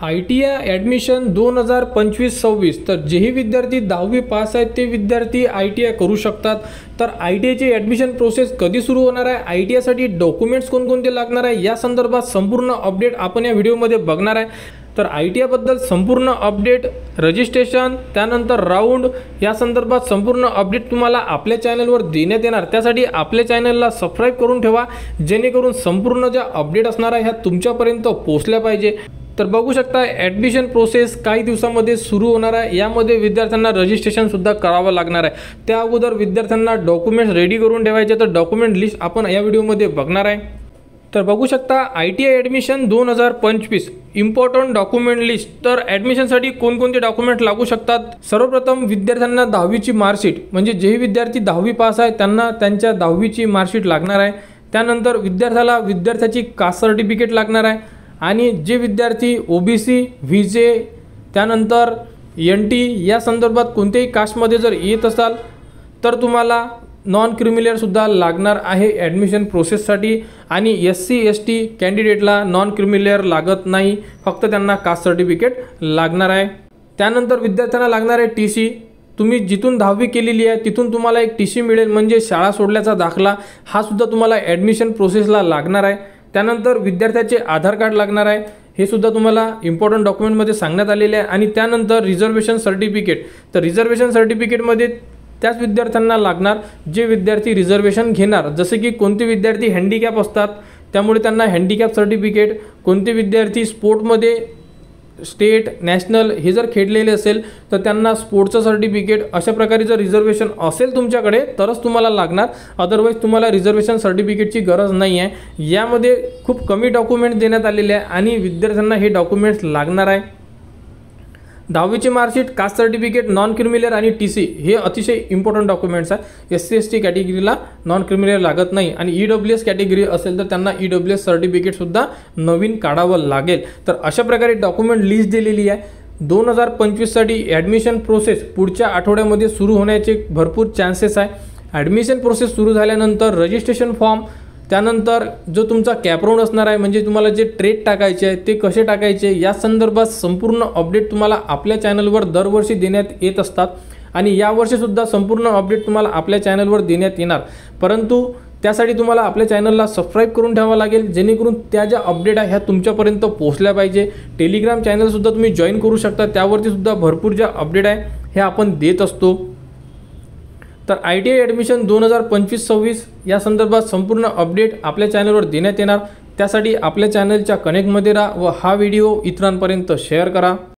ITI admission 2025-26 तर जेही विद्यार्थी 10वी पास आहेत ते विद्यार्थी ITI करू शकतात। तर ITIची ॲडमिशन प्रोसेस कधी सुरू होणार आहे, ITIसाठी डॉक्युमेंट्स कोणकोणते लागणार आहे या संदर्भात संपूर्ण अपडेट आपण या व्हिडिओमध्ये बघणार आहे। तर ITI बद्दल संपूर्ण अपडेट, रजिस्ट्रेशन, त्यानंतर राऊंड या संदर्भात संपूर्ण अपडेट तुम्हाला आपल्या चॅनलवर देण्यात येणार। त्यासाठी आपल्या चॅनलला सबस्क्राइब करून ठेवा, जेणेकरून संपूर्ण ज्या अपडेट असणार आहे ह्या तुमच्यापर्यंत पोहोचल्या पाहिजे। तर बघू शकता ॲडमिशन प्रोसेस काही दिवसांमध्ये सुरू होणार आहे। यामध्ये विद्यार्थ्यांना रजिस्ट्रेशन सुद्धा करावं लागणार आहे। त्या अगोदर विद्यार्थ्यांना डॉक्युमेंट्स रेडी करून ठेवायचे, तर डॉक्युमेंट लिस्ट आपण या व्हिडिओमध्ये बघणार आहे। तर बघू शकता ITI admission 2025 important document list. तर ॲडमिशनसाठी कोणकोणते डॉक्युमेंट लागू शकतात। सर्वप्रथम विद्यार्थ्यांना 10वीची मार्कशीट, म्हणजे जेही विद्यार्थी 10वी पास आहे त्यांना त्यांच्या 10वीची मार्कशीट लागणार आहे। त्यानंतर विद्यार्थ्याला विद्यार्थ्याची कास्ट सर्टिफिकेट लागणार आहे। आणि जे विद्यार्थी OBC, VJ, त्यानंतर NT या संदर्भात कोणत्याही कास्टमध्ये जर येत असाल तर तुम्हाला नॉन क्रिमिलियर सुद्धा लागणार आहे ॲडमिशन प्रोसेससाठी। आणि SC ST कॅन्डिडेटला नॉन क्रिमिलियर लागत नाही, फक्त त्यांना कास्ट सर्टिफिकेट लागणार आहे। त्यानंतर विद्यार्थ्यांना लागणार आहे TC। तुम्ही जिथून 10वी केलेली आहे तिथून तुम्हाला एक TC मिळेल, म्हणजे शाळा सोडल्याचा दाखला, हा सुद्धा तुम्हाला ॲडमिशन प्रोसेसला लागणार आहे। त्यानंतर विद्यार्थ्याचे आधार कार्ड लागणार आहे, हे सुद्धा तुम्हाला इम्पॉर्टंट डॉक्युमेंटमध्ये सांगण्यात आलेले आहे। आणि त्यानंतर रिझर्वेशन सर्टिफिकेट, तर रिझर्वेशन सर्टिफिकेटमध्ये त्याच विद्यार्थ्यांना लागणार जे विद्यार्थी रिझर्वेशन घेणार। जसे की कोणते विद्यार्थी हँडिकॅप असतात त्यामुळे त्यांना हँडिकॅप सर्टिफिकेट, कोणते विद्यार्थी स्पोर्टमध्ये स्टेट, नॅशनल हे जर खेळलेले असेल तर त्यांना स्पोर्टचं सर्टिफिकेट, अशा प्रकारे जर रिझर्वेशन असेल तुमच्याकडे तरच तुम्हाला लागणार, अदरवाईज तुम्हाला रिझर्वेशन सर्टिफिकेटची गरज नाही आहे। यामध्ये खूप कमी डॉक्युमेंट देण्यात आलेले आहे आणि विद्यार्थ्यांना हे डॉक्युमेंट्स लागणार आहे। 10वीची marksheet, caste certificate, non creamy layer आणि TC हे अतिशय इम्पॉर्टंट डॉक्युमेंट्स आहे। SC ST कॅटेगरीला नॉन क्रिमिलियर लागत नाही आणि EWS कॅटेगरी असेल तर त्यांना EWS सर्टिफिकेटसुद्धा नवीन काढावं लागेल। तर अशा प्रकारे डॉक्युमेंट लिस्ट दिलेली आहे। 2025साठी ॲडमिशन प्रोसेस पुढच्या आठवड्यामध्ये सुरू होण्याचे भरपूर चान्सेस आहे। ॲडमिशन प्रोसेस सुरू झाल्यानंतर रजिस्ट्रेशन फॉर्म, त्यानंतर जो तुमचा कॅपराऊंड असणार आहे, म्हणजे तुम्हाला जे ट्रेड टाकायचे आहे ते कसे टाकायचे या संदर्भात संपूर्ण अपडेट तुम्हाला आपल्या चॅनलवर दरवर्षी देण्यात येत असतात। आणि यावर्षीसुद्धा संपूर्ण अपडेट तुम्हाला आपल्या चॅनलवर देण्यात येणार, परंतु त्यासाठी तुम्हाला आपल्या चॅनलला सबस्क्राईब करून ठेवावं लागेल, जेणेकरून त्या ज्या अपडेट आहे ह्या तुमच्यापर्यंत पोहोचल्या पाहिजे। टेलिग्राम चॅनलसुद्धा तुम्ही जॉईन करू शकता, त्यावरतीसुद्धा भरपूर ज्या अपडेट आहे हे आपण देत असतो। तर ITI ॲडमिशन 2025-26 या संदर्भात संपूर्ण अपडेट आपल्या चॅनलवर देण्यात येणार। त्यासाठी आपल्या चॅनलच्या कनेक्टमध्ये राहा व हा व्हिडिओ इतरांपर्यंत शेअर करा।